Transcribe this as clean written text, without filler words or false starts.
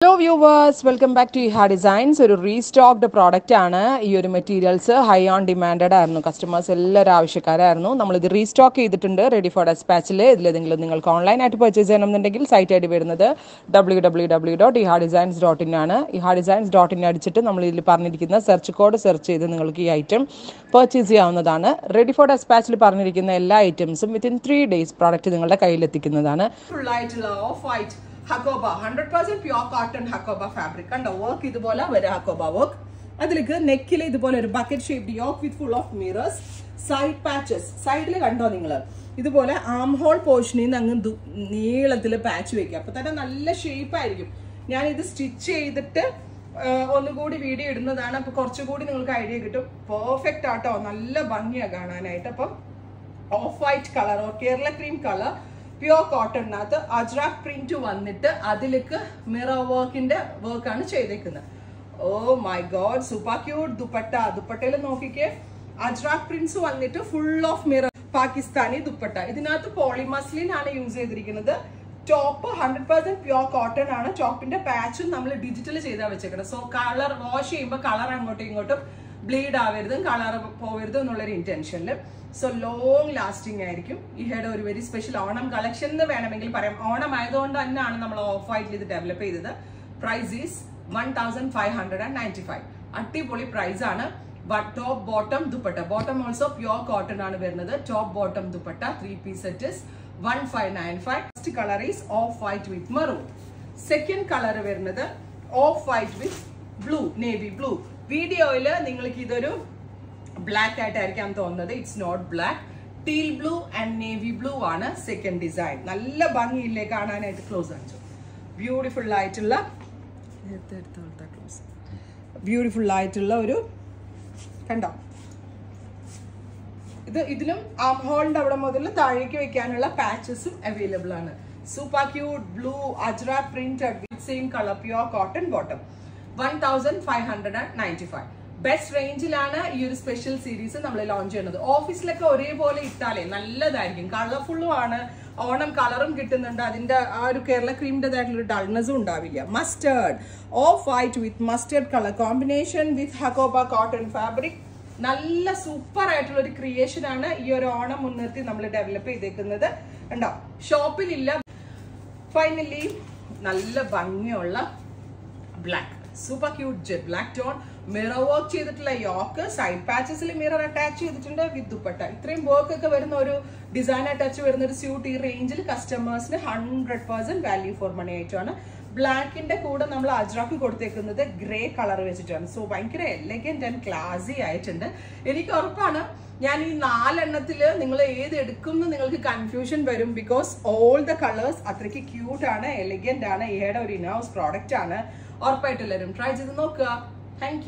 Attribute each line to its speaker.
Speaker 1: Hello viewers, welcome back to Iha Designs. ഒരു restocked product ആണ്. ഈ ഒരു മെറ്റീരിയൽസ് ഹൈ ഓൺ ഡിമാൻഡഡ് ആയിരുന്നു. കസ്റ്റമേഴ്സ് എല്ലാവരും ആവശ്യക്കാരായിരുന്നു. നമ്മളിത് റീസ്റ്റോക്ക് ചെയ്തിട്ടുണ്ട് റെഡി ഫോർ ഡെസ്പാച്ചിൽ. ഇതിലേതെങ്കിലും നിങ്ങൾക്ക് ഓൺലൈനായിട്ട് പർച്ചേസ് ചെയ്യണമെന്നുണ്ടെങ്കിൽ സൈറ്റ് ഐ ഡി വരുന്നത് www.ihadesigns.in ആണ്. ihadesigns.in അടിച്ചിട്ട് നമ്മൾ ഇതിൽ പറഞ്ഞിരിക്കുന്ന സെർച്ച് കോഡ് സെർച്ച് ചെയ്ത് നിങ്ങൾക്ക് ഈ ഐറ്റം പർച്ചേസ് ചെയ്യാവുന്നതാണ്. റെഡി ഫോർ ഡെസ്പാച്ചിൽ പറഞ്ഞിരിക്കുന്ന എല്ലാ ഐറ്റംസും വിത്തിൻ 3 days പ്രോഡക്റ്റ് നിങ്ങളുടെ കയ്യിലെത്തിക്കുന്നതാണ്. ഫുൾ ആയിട്ടുള്ള of white Hakoba 100% pure cotton Hakoba fabric. Kanda work idupola vara Hakoba work. Adilike neck ile idupola oru bucket shaped yoke with full of mirrors, side patches. Side le kando ningal. Idupola armhole portion in angu neelathile patch vekka. Appo thana nalla shape aayirikkum. Njan idu stitch cheyidittu onnu koodi video idunnathana. Appo korchu koodi ningalku idea kittum. Perfect aato nalla bhangiya kaananayitte. Appo off white color or Kerala cream color pure cotton nathu ajrak print vannittu adilekku mirror work inde work aanu cheyidekkunna. Oh my god, super cute dupattayil nokkike ajrak prints vannittu full of mirror Pakistani dupatta. Idinathu polymuslin aanu use cheyidirikkunathu. Top 100% pure cotton aanu. Top inde patch nammal digital cheyida vechekana. So color wash cheyumba color angotte ingottum bleed avarudum color povarudum ennulla intention il. So long lasting ആയിരിക്കും. ഈ head ഒരു very special Onam collection എന്ന് വേണമെങ്കിൽ പറയാം. ഓണം ആയതുകൊണ്ട് തന്നെയാണ് നമ്മൾ of വൈറ്റിൽ ഇത് ഡെവലപ്പ് ചെയ്തത്. Price is 1595. അടിപൊളി പ്രൈസ് ആണ്. Top bottom dupatta, bottom also pure cotton ആണ് വരുന്നത്. Top bottom dupatta 3 piece set is 1595. First colour is off white with maroon. Second colour വരുന്നത് off white with blue, navy blue. വീഡിയോയിൽ നിങ്ങൾക്ക് ഇതൊരു ബ്ലാക്ക് ആയിട്ടായിരിക്കാം തോന്നുന്നത്. It's not black. Teal blue and navy blue ആണ് second design. നല്ല ഭംഗിയില്ലേ കാണാനായിട്ട്. ക്ലോസ് കാണിച്ചു. ബ്യൂട്ടിഫുൾ ആയിട്ടുള്ള ഒരു കണ്ടോ. ഇതിലും ആം ഹോളിന്റെ അവിടെ മുതൽ താഴേക്ക് വെക്കാനുള്ള പാച്ചസും അവൈലബിൾ ആണ്. Super cute blue Ajrakh printed with same colour pure cotton bottom 1595. Best റേഞ്ചിലാണ് ഈ ഒരു സ്പെഷ്യൽ സീരീസ് നമ്മൾ ലോഞ്ച് ചെയ്യുന്നത്. ഓഫീസിലൊക്കെ ഒരേപോലെ ഇട്ടാലേ നല്ലതായിരിക്കും. കളർഫുള്ളും ആണ്. ഓണം കളറും കിട്ടുന്നുണ്ട്. അതിന്റെ ആ ഒരു കേരള ക്രീമിൻ്റെതായിട്ടുള്ള ഡൾനെസ്സും ഉണ്ടാവില്ല. Mustard of white with mustard colour combination with hakoba cotton fabric. നല്ല സൂപ്പർ ആയിട്ടുള്ള ഒരു ക്രിയേഷൻ ആണ് ഈ ഒരു ഓണം മുൻനിർത്തി നമ്മൾ ഡെവലപ്പ് ചെയ്തേക്കുന്നത്. ഉണ്ടോ, ഷോപ്പിലില്ല. ഫൈനലി നല്ല ഭംഗിയുള്ള black, super cute jet black tone. Mirror work ചെയ്തിട്ടുള്ള യോക്ക്, സൈഡ് പാച്ചസിൽ മിറർ അറ്റാച്ച് ചെയ്തിട്ടുണ്ട് വിത്ത് ദുപ്പട്ട. ഇത്രയും വർക്ക് ഒക്കെ വരുന്ന ഒരു ഡിസൈൻ അറ്റാച്ച് വരുന്ന ഒരു സ്യൂട്ട് ഈ റേഞ്ചിൽ കസ്റ്റമേഴ്സിന് 100% വാല്യൂ ഫോർ മണി ആയിട്ടാണ്. ബ്ലാക്കിന്റെ കൂടെ നമ്മൾ അജ്രാക്ക് കൊടുത്തേക്കുന്നത് ഗ്രേ കളർ വെച്ചിട്ടാണ്. സോ ഭയങ്കര എലഗന്റ് ആൻഡ് ക്ലാസി ആയിട്ടുണ്ട്. എനിക്ക് ഉറപ്പാണ് ഞാൻ ഈ 4 എണ്ണത്തിൽ നിങ്ങൾ ഏത് എടുക്കും എന്ന് നിങ്ങൾക്ക് കൺഫ്യൂഷൻ വരും. ബിക്കോസ് ഓൾ ദ കളേഴ്സ് അത്രയ്ക്ക് ക്യൂട്ട് ആണ്, എലഗന്റ് ആണ്. ഈയുടെ ഒരു ഇനൗസ് പ്രോഡക്റ്റ് ആണ്. ഉറപ്പായിട്ട് എല്ലാവരും ട്രൈ ചെയ്ത് നോക്കുക. Thank you.